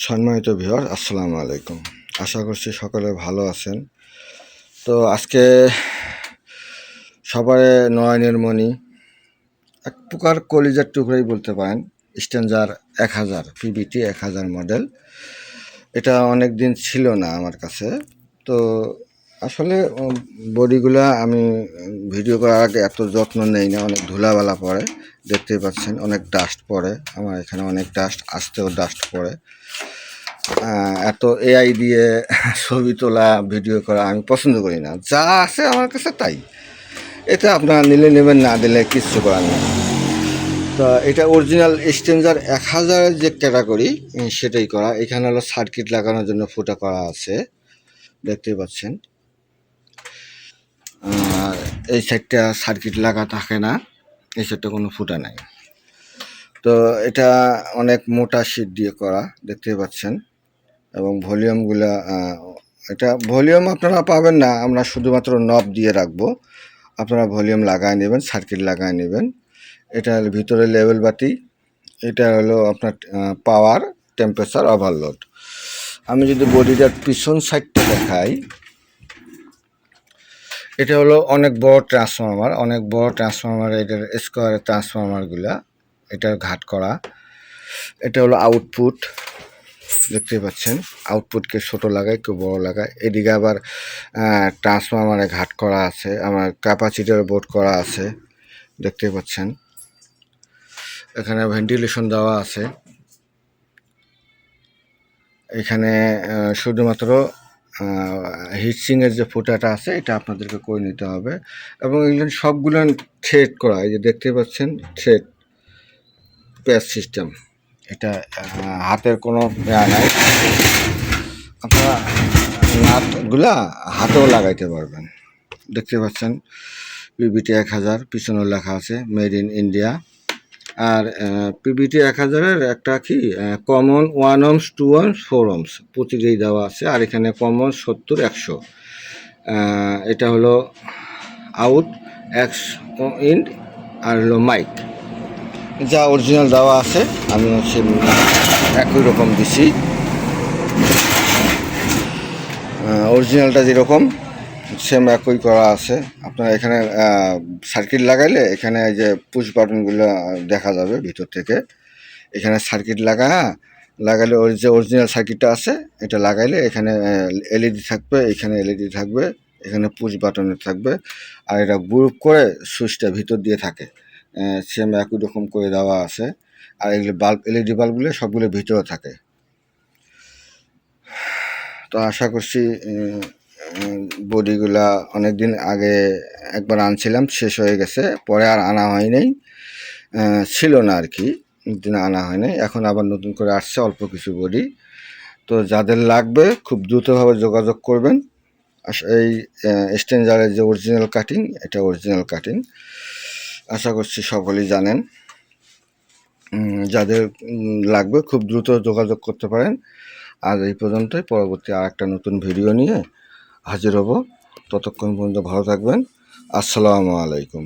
সম্মানিত ভিউয়ার, আসসালামু আলাইকুম। আশা করছি সকলে ভালো আছেন। তো আজকে সবারে নয়নের মণি, এক প্রকার কলিজার টুকরাই বলতে পারেন, স্ট্যাঞ্জার 1000 পিবিটি 1000 মডেল। এটা অনেক দিন ছিল না আমার কাছে। তো আসলে বডিগুলা আমি ভিডিও করার আগে এত যত্ন নেই না, অনেক ধুলাবালা পড়ে, দেখতেই পাচ্ছেন অনেক ডাস্ট পড়ে। আমার এখানে অনেক ডাস্ট, আসতেও ডাস্ট পড়ে। এত এআই দিয়ে ছবি তোলা ভিডিও করা আমি পছন্দ করি না। যা আছে আমার কাছে তাই, এটা আপনারা নিলে নেবেন, না দিলে কিচ্ছু করার নেই। তো এটা অরিজিনাল স্ট্যাঞ্জার 1000-এর যে ক্যাটাগরি সেটাই করা। এখানে হলো সার্কিট লাগানোর জন্য ফুটা করা আছে, দেখতেই পাচ্ছেন। আর এই সাইডটা সার্কিট লাগা থাকে না, এই সাইডটা কোনো ফুটা নাই। তো এটা অনেক মোটা শীট দিয়ে করা, দেখতেই পাচ্ছেন। এবং ভলিউমগুলা, এটা ভলিউম আপনারা পাবেন না, আমরা শুধুমাত্র নব দিয়ে রাখবো। আপনারা ভলিউম লাগায় নেবেন, সার্কিট লাগায় নেবেন। এটা ভিতরে লেভেল বাতি, এটা হলো আপনার পাওয়ার, টেম্পারেচার, ওভারলোড। আমি যদি বডিটার পিছন সাইডটা দেখাই, এটা হলো অনেক বড় ট্রান্সফরমার, অনেক বড় ট্রান্সফরমার। এটার স্কোয়ারের ট্রান্সফরমারগুলা, এটার ঘাট করা। এটা হলো আউটপুট, দেখতে পাচ্ছেন। আউটপুটকে ছোট লাগায়, কেউ বড় লাগায়। এদিকে আবার ট্রান্সফরমারে ঘাট করা আছে, আমার ক্যাপাসিটার বোর্ড করা আছে, দেখতে পাচ্ছেন। এখানে ভেন্টিলেশন দেওয়া আছে। এখানে শুধুমাত্র হিটসিংয়ের যে ফুটাটা আছে এটা আপনাদেরকে করে নিতে হবে। এবং এগুলো সবগুলো থ্রেড করা, এই যে দেখতে পাচ্ছেন থ্রেড প্যাচ সিস্টেম। এটা হাতের কোনো নাই, আপনারা নাটগুলা হাতেও লাগাইতে পারবেন। দেখতে পাচ্ছেন পিবিটি 1000, পিছনে লেখা আছে মেড ইন ইন্ডিয়া। আর পিবিটি 1000-এর একটা কি কমন 1 ohms 2 ohms 4 ohms প্রতিটাই দেওয়া আছে। আর এখানে কমন 70 100। এটা হলো আউট, এক্স ইন, আর হলো মাইক, যা অরিজিনাল দেওয়া আছে। আমি হচ্ছে একই রকম দিছি, অরিজিনালটা যেরকম সেম একই করা আছে। আপনারা এখানে সার্কিট লাগাইলে এখানে এই যে পুশ বাটনগুলো দেখা যাবে ভিতর থেকে। এখানে সার্কিট লাগালে ওই যে অরিজিনাল সার্কিটটা আছে এটা লাগাইলে এখানে এলইডি থাকবে, এখানে এলইডি থাকবে, এখানে পুশ বাটনে থাকবে। আর এটা গ্রুপ করে সুইচটা ভিতর দিয়ে থাকে, সেম একই রকম করে দেওয়া আছে। আর এগুলো বাল্ব, এলইডি বাল্বগুলো সবগুলো ভিতরে থাকে। তো আশা করছি বডিগুলা অনেক দিন আগে একবার আনছিলাম, শেষ হয়ে গেছে, পরে আর আনা হয় নাই, ছিল না আর কি, দিন আনা হয় নাই। এখন আবার নতুন করে আসছে অল্প কিছু বডি। তো যাদের লাগবে খুব দ্রুতভাবে যোগাযোগ করবেন। এই স্ট্যাঞ্জারের যে অরিজিনাল কাটিং, এটা অরিজিনাল কাটিং, আশা করছি সকলেই জানেন। যাদের লাগবে খুব দ্রুত যোগাযোগ করতে পারেন। আজ এই পর্যন্তই, পরবর্তী আর একটা নতুন ভিডিও নিয়ে হাজির হব। ততক্ষণ পর্যন্ত ভালো থাকবেন। আসসালামু আলাইকুম।